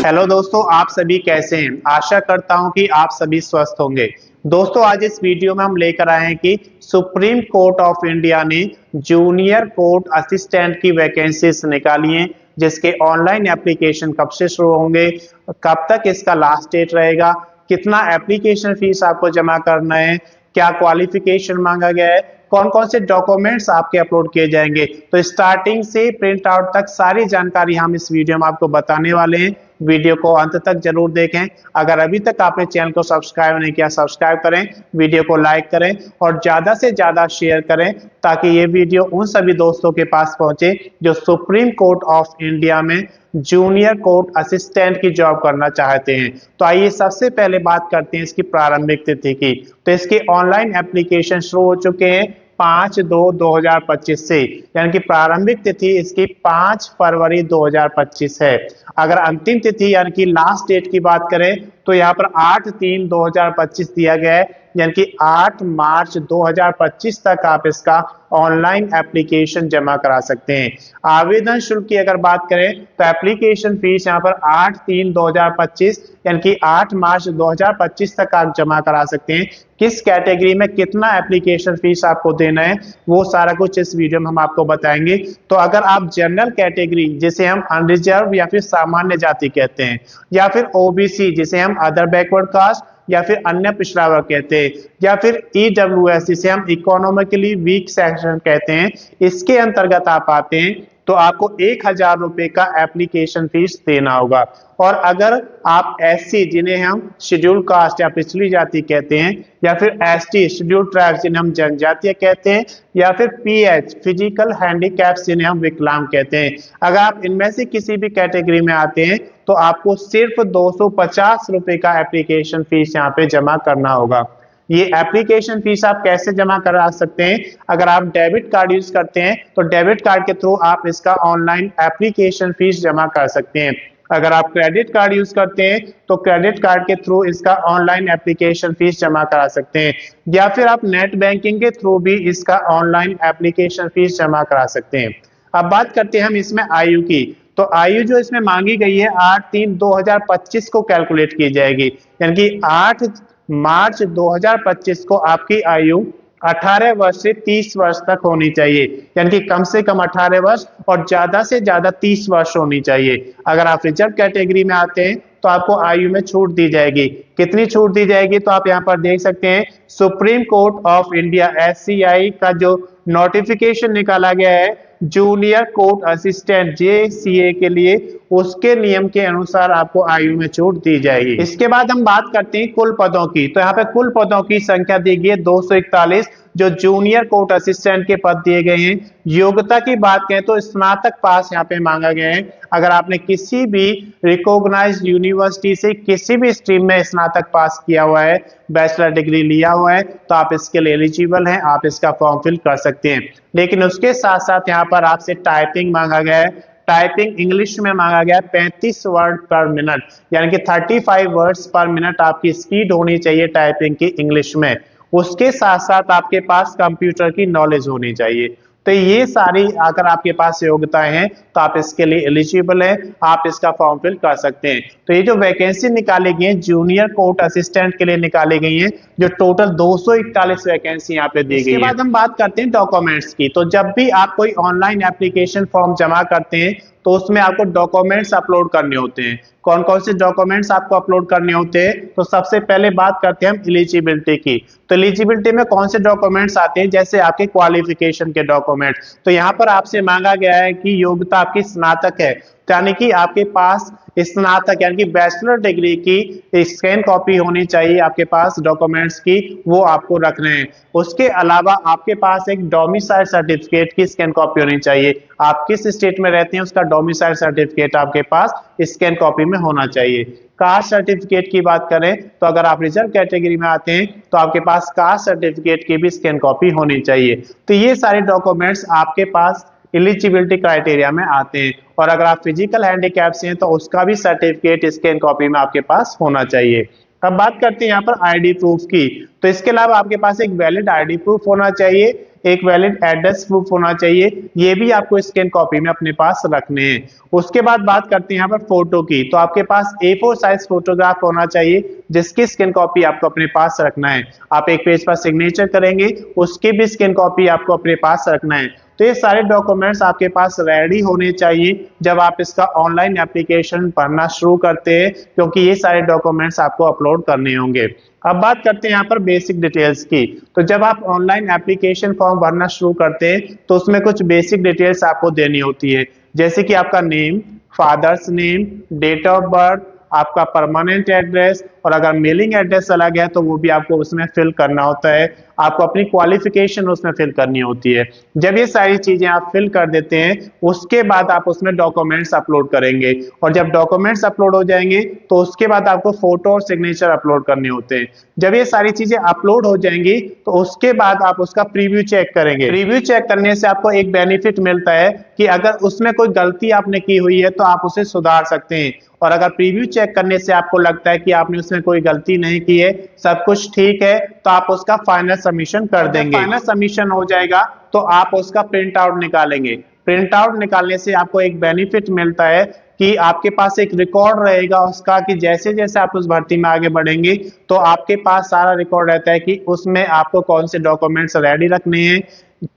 Hello दोस्तों, आप सभी कैसे हैं। आशा करता हूं कि आप सभी स्वस्थ होंगे। दोस्तों, आज इस वीडियो में हम लेकर आए हैं कि सुप्रीम कोर्ट ऑफ इंडिया ने जूनियर कोर्ट असिस्टेंट की वैकेंसीज निकाली हैं, जिसके ऑनलाइन एप्लीकेशन कब से शुरू होंगे, कब तक इसका लास्ट डेट रहेगा, कितना एप्लीकेशन फीस आपको जमा करना है, क्या क्वालिफिकेशन मांगा गया है, कौन कौन से डॉक्यूमेंट्स आपके अपलोड किए जाएंगे। तो स्टार्टिंग से प्रिंट आउट तक सारी जानकारी हम इस वीडियो में आपको बताने वाले हैं। वीडियो को अंत तक जरूर देखें। अगर अभी तक आपने चैनल को सब्सक्राइब नहीं किया, सब्सक्राइब करें, वीडियो को लाइक करें और ज्यादा से ज्यादा शेयर करें, ताकि ये वीडियो उन सभी दोस्तों के पास पहुंचे जो सुप्रीम कोर्ट ऑफ इंडिया में जूनियर कोर्ट असिस्टेंट की जॉब करना चाहते हैं। तो आइए सबसे पहले बात करते हैं इसकी प्रारंभिक तिथि की। तो इसके ऑनलाइन एप्लीकेशन शुरू हो चुके हैं 5/2/2025 से, यानी कि प्रारंभिक तिथि इसकी 5 फरवरी 2025 है। अगर अंतिम तिथि यानी कि लास्ट डेट की बात करें तो यहाँ पर 8/3/2025 दिया गया है, यानी कि 8 मार्च 2025 तक आप इसका ऑनलाइन एप्लीकेशन जमा करा सकते हैं। आवेदन शुल्क की अगर बात करें तो एप्लीकेशन फीस यहाँ पर 8/3/2025 यानी कि 8 मार्च 2025 तक आप जमा करा सकते हैं। किस कैटेगरी में कितना एप्लीकेशन फीस आपको देना है वो सारा कुछ इस वीडियो में हम आपको बताएंगे। तो अगर आप जनरल कैटेगरी, जिसे हम अनरिजर्व या फिर सामान्य जाति कहते हैं, या फिर ओबीसी जिसे हम अदर बैकवर्ड कास्ट या फिर अन्य पिछड़ा वर्ग कहते हैं, या फिर ईडब्ल्यूएस जिसे हम इकोनॉमिकली वीक सेक्शन कहते हैं, इसके अंतर्गत आप आते हैं तो आपको 1000 रुपए का एप्लीकेशन फीस देना होगा। और अगर आप एससी जिन्हें हम शेड्यूल कास्ट या पिछली जाति कहते हैं, या फिर एसटी शेड्यूल ट्राइब जिन्हें हम जनजातीय कहते हैं, या फिर पीएच फिजिकल हैंडीकैप्स जिन्हें हम विकलांग कहते हैं, अगर आप इनमें से किसी भी कैटेगरी में आते हैं तो आपको सिर्फ 250 रुपए का एप्लीकेशन फीस यहाँ पे जमा करना होगा। ये एप्लीकेशन फीस आप कैसे जमा करा सकते हैं? अगर आप डेबिट कार्ड यूज करते हैं तो डेबिट कार्ड के थ्रू आप इसका ऑनलाइन एप्लीकेशन फीस जमा कर सकते हैं। अगर आप क्रेडिट कार्ड यूज करते हैं तो क्रेडिट कार्ड के थ्रू इसका ऑनलाइन एप्लीकेशन फीस जमा करा सकते हैं, या फिर आप नेट बैंकिंग के थ्रू भी इसका ऑनलाइन एप्लीकेशन फीस जमा करा सकते हैं। अब बात करते हैं हम इसमें आयु की। तो आयु जो इसमें मांगी गई है 8/3/2025 को कैलकुलेट की जाएगी, यानी कि 8 मार्च 2025 को आपकी आयु 18 वर्ष से 30 वर्ष तक होनी चाहिए, यानी कि कम से कम 18 वर्ष और ज्यादा से ज्यादा 30 वर्ष होनी चाहिए। अगर आप रिजर्व कैटेगरी में आते हैं तो आपको आयु में छूट दी जाएगी। कितनी छूट दी जाएगी तो आप यहाँ पर देख सकते हैं, supreme court of India SCI का जो नोटिफिकेशन निकाला गया है जूनियर कोर्ट असिस्टेंट जेसीए के लिए, उसके नियम के अनुसार आपको आयु में छूट दी जाएगी। इसके बाद हम बात करते हैं कुल पदों की। तो यहाँ पे कुल पदों की संख्या दी गई है 241, जो जूनियर कोर्ट असिस्टेंट के पद दिए गए हैं। योग्यता की बात करें तो स्नातक पास यहाँ पे मांगा गया है। अगर आपने किसी भी रिकॉग्नाइज्ड यूनिवर्सिटी से किसी भी स्ट्रीम में स्नातक पास किया हुआ है, बैचलर डिग्री लिया हुआ है, तो आप इसके लिए एलिजिबल हैं, आप इसका फॉर्म फिल कर सकते हैं। लेकिन उसके साथ साथ यहाँ पर आपसे टाइपिंग मांगा गया है। टाइपिंग इंग्लिश में मांगा गया है 35 वर्ड पर मिनट, यानी कि 35 वर्ड्स पर मिनट आपकी स्पीड होनी चाहिए टाइपिंग की इंग्लिश में। उसके साथ साथ आपके पास कंप्यूटर की नॉलेज होनी चाहिए। तो ये सारी अगर आपके पास योग्यताएं हैं तो आप इसके लिए एलिजिबल हैं, आप इसका फॉर्म फिल कर सकते हैं। तो ये जो वैकेंसी निकाली गई है जूनियर कोर्ट असिस्टेंट के लिए निकाली गई है, जो टोटल 241 वैकेंसी यहाँ पे दी गई है। इसके बाद हम बात करते हैं डॉक्यूमेंट्स की। तो जब भी आप कोई ऑनलाइन एप्लीकेशन फॉर्म जमा करते हैं तो उसमें आपको डॉक्यूमेंट्स अपलोड करने होते हैं। कौन कौन से डॉक्यूमेंट्स आपको अपलोड करने होते हैं? तो सबसे पहले बात करते हैं हम एलिजिबिलिटी की। तो एलिजिबिलिटी में कौन से डॉक्यूमेंट्स आते हैं? जैसे आपके क्वालिफिकेशन के डॉक्यूमेंट्स। तो यहाँ पर आपसे मांगा गया है कि योग्यता आपकी स्नातक है, यानी कि आपके पास स्नातक यानी कि बैचलर डिग्री की स्कैन कॉपी होनी चाहिए आपके पास डॉक्यूमेंट्स की, वो आपको रखने हैं। उसके अलावा आपके पास एक डोमिसाइल सर्टिफिकेट की स्कैन कॉपी होनी चाहिए। आप किस स्टेट में रहते हैं उसका डोमिसाइल सर्टिफिकेट आपके पास स्कैन कॉपी में होना चाहिए। कास्ट सर्टिफिकेट की बात करें तो अगर आप रिजर्व कैटेगरी में आते हैं तो आपके पास कास्ट सर्टिफिकेट की भी स्कैन कॉपी होनी चाहिए। तो ये सारे डॉक्यूमेंट्स आपके पास एलिजिबिलिटी क्राइटेरिया में आते हैं। और अगर आप फिजिकल हैंडीकैप से हैं तो उसका भी सर्टिफिकेट स्कैन कॉपी में आपके पास होना चाहिए। अब बात करते हैं यहाँ पर आईडी प्रूफ की। तो इसके अलावा आपके पास एक वैलिड आईडी प्रूफ होना चाहिए, एक वैलिड एड्रेस प्रूफ होना चाहिए, ये भी आपको स्कैन कॉपी में अपने पास रखने हैं। उसके बाद बात करते हैं यहाँ पर फोटो की, तो आपके पास A4 साइज फोटोग्राफ होना चाहिए जिसकी स्कैन कॉपी आपको अपने पास रखना है। आप एक पेज पर सिग्नेचर करेंगे, उसकी भी स्कैन कॉपी आपको अपने पास रखना है। तो ये सारे डॉक्यूमेंट्स आपके पास रेडी होने चाहिए जब आप इसका ऑनलाइन एप्लीकेशन भरना शुरू करते हैं, क्योंकि ये सारे डॉक्यूमेंट्स आपको अपलोड करने होंगे। अब बात करते हैं यहाँ पर बेसिक डिटेल्स की। तो जब आप ऑनलाइन एप्लीकेशन फॉर्म भरना शुरू करते हैं तो उसमें कुछ बेसिक डिटेल्स आपको देनी होती है, जैसे कि आपका name, father's name, date of birth, आपका परमानेंट एड्रेस, और अगर मेलिंग एड्रेस अलग है तो वो भी आपको उसमें फिल करना होता है। आपको अपनी क्वालिफिकेशन उसमें फिल करनी होती है। जब ये सारी चीजें आप फिल कर देते हैं उसके बाद आप उसमें डॉक्यूमेंट्स अपलोड करेंगे, और जब डॉक्यूमेंट्स अपलोड हो जाएंगे तो उसके बाद आपको फोटो और सिग्नेचर अपलोड करने होते हैं। जब ये सारी चीजें अपलोड हो जाएंगी तो उसके बाद आप उसका प्रीव्यू चेक करेंगे। प्रीव्यू चेक करने से आपको एक बेनिफिट मिलता है कि अगर उसमें कोई गलती आपने की हुई है तो आप उसे सुधार सकते हैं, और अगर प्रीव्यू चेक करने से आपको लगता है कि आपने उसमें कोई गलती नहीं की है, सब कुछ ठीक है, तो आप उसका फाइनल सबमिशन कर देंगे। फाइनल सबमिशन हो जाएगा तो आप उसका प्रिंट आउट निकालेंगे। प्रिंट आउट निकालने से आपको एक बेनिफिट मिलता है कि आपके पास एक रिकॉर्ड रहेगा उसका, कि जैसे जैसे आप उस भर्ती में आगे बढ़ेंगे तो आपके पास सारा रिकॉर्ड रहता है कि उसमें आपको कौन से डॉक्यूमेंट्स रेडी रखने हैं,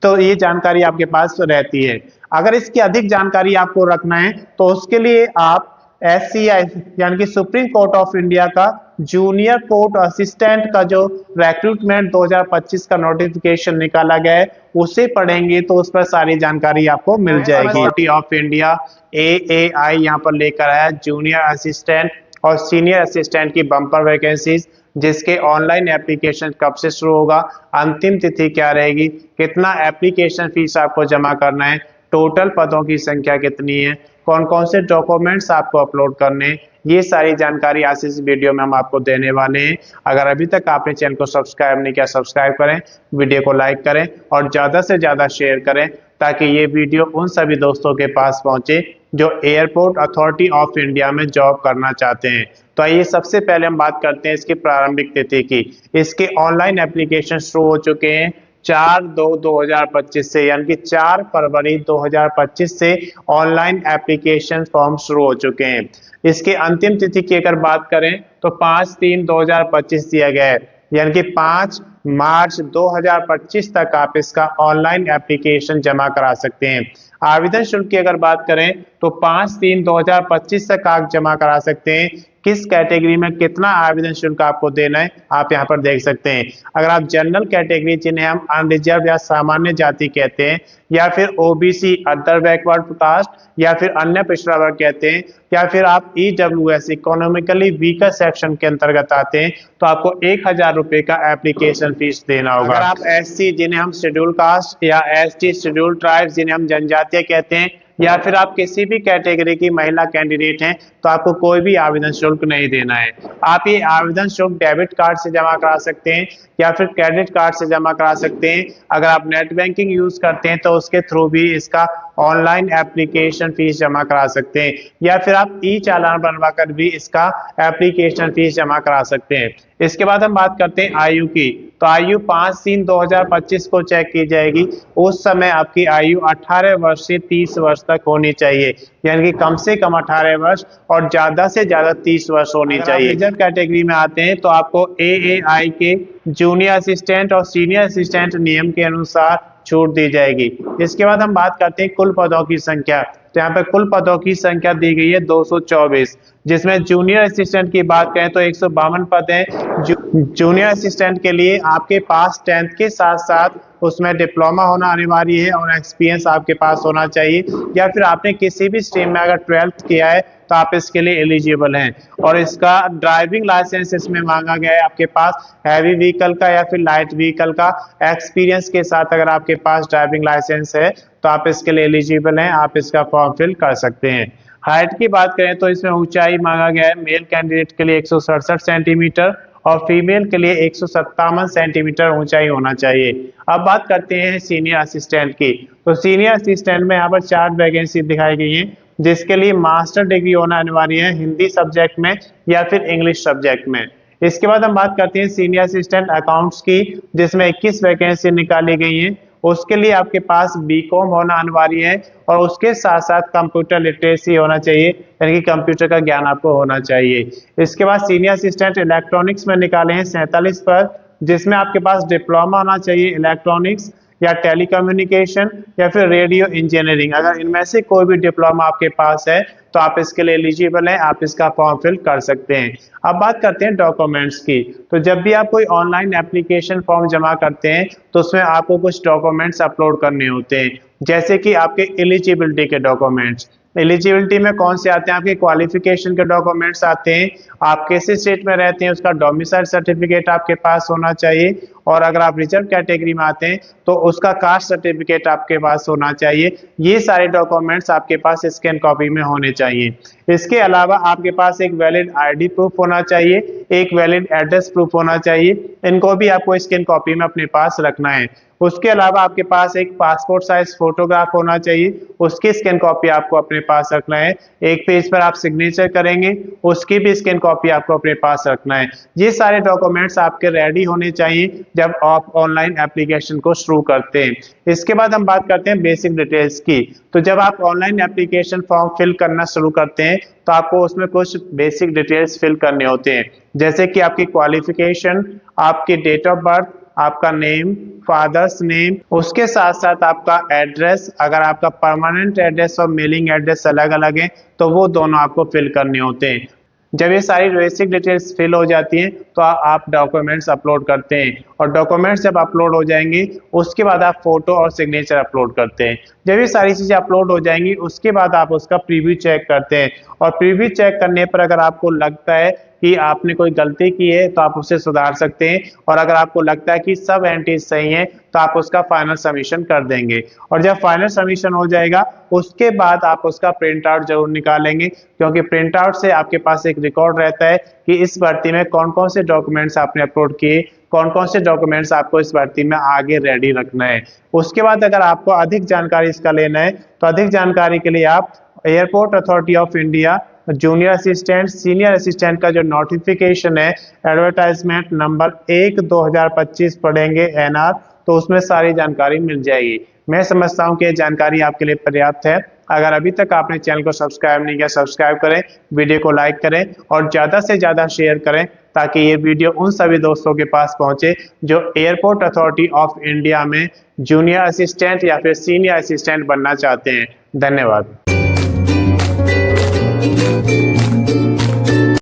तो ये जानकारी आपके पास रहती है। अगर इसकी अधिक जानकारी आपको रखना है तो उसके लिए आप SCI यानी कि सुप्रीम कोर्ट ऑफ इंडिया का जूनियर कोर्ट असिस्टेंट का जो रिक्रूटमेंट 2025 का नोटिफिकेशन निकाला गया है उसे पढ़ेंगे तो उस पर सारी जानकारी आपको मिल जाएगी। अथॉरिटी ऑफ इंडिया AAI यहाँ पर लेकर आया जूनियर असिस्टेंट और सीनियर असिस्टेंट की बम्पर वैकेंसीज, जिसके ऑनलाइन एप्लीकेशन कब से शुरू होगा, अंतिम तिथि क्या रहेगी, कितना एप्लीकेशन फीस आपको जमा करना है, टोटल पदों की संख्या कितनी है, कौन कौन से डॉक्यूमेंट्स आपको अपलोड करने, ये सारी जानकारी आज इस वीडियो में हम आपको देने वाले हैं। अगर अभी तक आपने चैनल को सब्सक्राइब नहीं किया, सब्सक्राइब करें, वीडियो को लाइक करें और ज़्यादा से ज़्यादा शेयर करें ताकि ये वीडियो उन सभी दोस्तों के पास पहुंचे जो एयरपोर्ट अथॉरिटी ऑफ इंडिया में जॉब करना चाहते हैं। तो आइए सबसे पहले हम बात करते हैं इसकी प्रारंभिक तिथि की। इसके ऑनलाइन एप्लीकेशन शुरू हो चुके हैं 4/2/2025 से, यानी कि 4 फरवरी 2025 से ऑनलाइन एप्लीकेशन फॉर्म शुरू हो चुके हैं। इसके अंतिम तिथि की अगर बात करें तो 5/3/2025 दिया गया है, यानी कि 5 मार्च 2025 तक आप इसका ऑनलाइन एप्लीकेशन जमा करा सकते हैं। आवेदन शुल्क की अगर बात करें तो 5/3/2025 तक आप जमा करा सकते हैं। किस कैटेगरी में कितना आवेदन शुल्क आपको देना है आप यहाँ पर देख सकते हैं। अगर आप जनरल कैटेगरी, जिन्हें हम अनरिजर्व या सामान्य जाति कहते हैं, या फिर OBC अदर बैकवर्ड कास्ट, या फिर अन्य पिछड़ा वर्ग कहते हैं, या फिर आप EWS इकोनॉमिकली वीकर सेक्शन के अंतर्गत आते हैं, तो आपको 1000 रुपए का एप्लीकेशन फीस देना होगा। अगर आप SC, जिन्हें हम शेड्यूल कास्ट, या ST शेड्यूल ट्राइब, जिन्हें हम जनजातीय कहते हैं, या फिर आप किसी भी कैटेगरी की महिला कैंडिडेट हैं, तो आपको कोई भी आवेदन शुल्क नहीं देना है। आप ये आवेदन शुल्क डेबिट कार्ड से जमा करा सकते हैं या फिर क्रेडिट कार्ड से जमा करा सकते हैं। अगर आप नेट बैंकिंग यूज करते हैं तो उसके थ्रू भी इसका ऑनलाइन एप्लीकेशन फीस जमा करा सकते हैं, या फिर आप चालान बनवा कर भी इसका एप्लीकेशन फीस जमा करा सकते हैं। इसके बाद हम बात करते हैं आयु की। तो आयु 5/3/2025 को चेक की जाएगी। उस समय आपकी आयु 18 वर्ष से 30 वर्ष तक होनी चाहिए, यानी कि कम से कम 18 वर्ष और ज्यादा से ज्यादा 30 वर्ष होनी चाहिए। रिजर्व कैटेगरी में आते हैं तो आपको AAI के जूनियर असिस्टेंट और सीनियर असिस्टेंट नियम के अनुसार छूट दी जाएगी। इसके बाद हम बात करते हैं कुल पदों की संख्या। तो यहाँ पे कुल पदों की संख्या दी गई है 224, जिसमें जूनियर असिस्टेंट की बात करें तो 152 पद हैं। जूनियर असिस्टेंट के लिए आपके पास 10th के साथ साथ उसमें डिप्लोमा होना अनिवार्य है और एक्सपीरियंस आपके पास होना चाहिए, या फिर आपने किसी भी स्ट्रीम में अगर 12th किया है तो आप इसके लिए एलिजिबल हैं। और इसका ड्राइविंग लाइसेंस इसमें मांगा गया है आपके पास हैवी व्हीकल का या फिर लाइट व्हीकल का एक्सपीरियंस के साथ। अगर आपके पास ड्राइविंग लाइसेंस है तो आप इसके लिए एलिजिबल हैं, आप इसका फॉर्म फिल कर सकते हैं। हाइट की बात करें तो इसमें ऊंचाई मांगा गया है मेल कैंडिडेट के लिए 167 सेंटीमीटर और फीमेल के लिए 157 सेंटीमीटर ऊंचाई होना चाहिए। अब बात करते हैं सीनियर असिस्टेंट की। तो सीनियर असिस्टेंट में यहाँ पर 4 वैकेंसी दिखाई गई है, जिसके लिए मास्टर डिग्री होना अनिवार्य है हिंदी सब्जेक्ट में या फिर इंग्लिश सब्जेक्ट में। इसके बाद हम बात करते हैं सीनियर असिस्टेंट अकाउंट्स की, जिसमें 21 वैकेंसी निकाली गई है। उसके लिए आपके पास बीकॉम होना अनिवार्य है और उसके साथ साथ कंप्यूटर लिटरेसी होना चाहिए, यानी कि कंप्यूटर का ज्ञान आपको होना चाहिए। इसके बाद सीनियर असिस्टेंट इलेक्ट्रॉनिक्स में निकाले हैं 47 पद, जिसमें आपके पास डिप्लोमा होना चाहिए इलेक्ट्रॉनिक्स या टेलीकम्युनिकेशन या फिर रेडियो इंजीनियरिंग। अगर इनमें से कोई भी डिप्लोमा आपके पास है तो आप इसके लिए एलिजिबल हैं, आप इसका फॉर्म फिल कर सकते हैं। अब बात करते हैं डॉक्यूमेंट्स की। तो जब भी आप कोई ऑनलाइन एप्लीकेशन फॉर्म जमा करते हैं तो उसमें आपको कुछ डॉक्यूमेंट्स अपलोड करने होते हैं, जैसे कि आपके एलिजिबिलिटी के डॉक्यूमेंट्स। एलिजिबिलिटी में कौन से आते हैं? आपके क्वालिफिकेशन के डॉक्यूमेंट्स आते हैं, आप किस स्टेट में रहते हैं उसका डोमिसाइल सर्टिफिकेट आपके पास होना चाहिए, और अगर आप रिजर्व कैटेगरी में आते हैं तो उसका कास्ट सर्टिफिकेट आपके पास होना चाहिए। ये सारे डॉक्यूमेंट्स आपके पास स्कैन कॉपी में होने चाहिए। इसके अलावा आपके पास एक वैलिड आईडी प्रूफ होना चाहिए, एक वैलिड एड्रेस प्रूफ होना चाहिए। इनको भी आपको स्कैन कॉपी में अपने पास रखना है। उसके अलावा आपके पास एक पासपोर्ट साइज फोटोग्राफ होना चाहिए, उसकी स्कैन कॉपी आपको अपने पास रखना है। एक पेज पर आप सिग्नेचर करेंगे, उसकी भी स्कैन कॉपी आपको अपने पास रखना है। ये सारे डॉक्यूमेंट्स आपके रेडी होने चाहिए जब आप ऑनलाइन एप्लीकेशन को शुरू करते हैं। इसके बाद हम बात करते हैं बेसिक डिटेल्स की। तो जब आप ऑनलाइन एप्लीकेशन फॉर्म फिल करना शुरू करते हैं तो आपको उसमें कुछ बेसिक डिटेल्स फिल करने होते हैं, जैसे कि आपकी क्वालिफिकेशन, आपकी डेट ऑफ बर्थ, आपका नेम, फादर्स नेम, उसके साथ साथ आपका एड्रेस। अगर आपका परमानेंट एड्रेस और मेलिंग एड्रेस अलग अलग है तो वो दोनों आपको फिल करने होते हैं। जब ये सारी बेसिक डिटेल्स फिल हो जाती हैं तो आप डॉक्यूमेंट्स अपलोड करते हैं, और डॉक्यूमेंट्स जब अपलोड हो जाएंगे उसके बाद आप फोटो और सिग्नेचर अपलोड करते हैं। जब ये सारी चीज़ें अपलोड हो जाएंगी उसके बाद आप उसका प्रीव्यू चेक करते हैं, और प्रीव्यू चेक करने पर अगर आपको लगता है कि आपने कोई गलती की है तो आप उसे सुधार सकते हैं, और अगर आपको लगता है कि सब एंट्रीज सही हैं तो आप उसका फाइनल सबमिशन कर देंगे। और जब फाइनल सबमिशन हो जाएगा उसके बाद आप उसका प्रिंट आउट जरूर निकालेंगे, क्योंकि प्रिंट आउट से आपके पास एक रिकॉर्ड रहता है कि इस भर्ती में कौन कौन से डॉक्यूमेंट्स आपने अपलोड किए, कौन कौन से डॉक्यूमेंट्स आपको इस भर्ती में आगे रेडी रखना है। उसके बाद अगर आपको अधिक जानकारी इसका लेना है तो अधिक जानकारी के लिए आप airport authority of India junior assistant senior assistant का जो नोटिफिकेशन है एडवर्टाइजमेंट नंबर 1/2025 पढ़ेंगे NR, तो उसमें सारी जानकारी मिल जाएगी। मैं समझता हूं कि ये जानकारी आपके लिए पर्याप्त है। अगर अभी तक आपने चैनल को सब्सक्राइब नहीं किया, सब्सक्राइब करें, वीडियो को लाइक करें और ज़्यादा से ज़्यादा शेयर करें, ताकि ये वीडियो उन सभी दोस्तों के पास पहुंचे जो एयरपोर्ट अथॉरिटी ऑफ इंडिया में जूनियर असिस्टेंट या फिर सीनियर असिस्टेंट बनना चाहते हैं। धन्यवाद।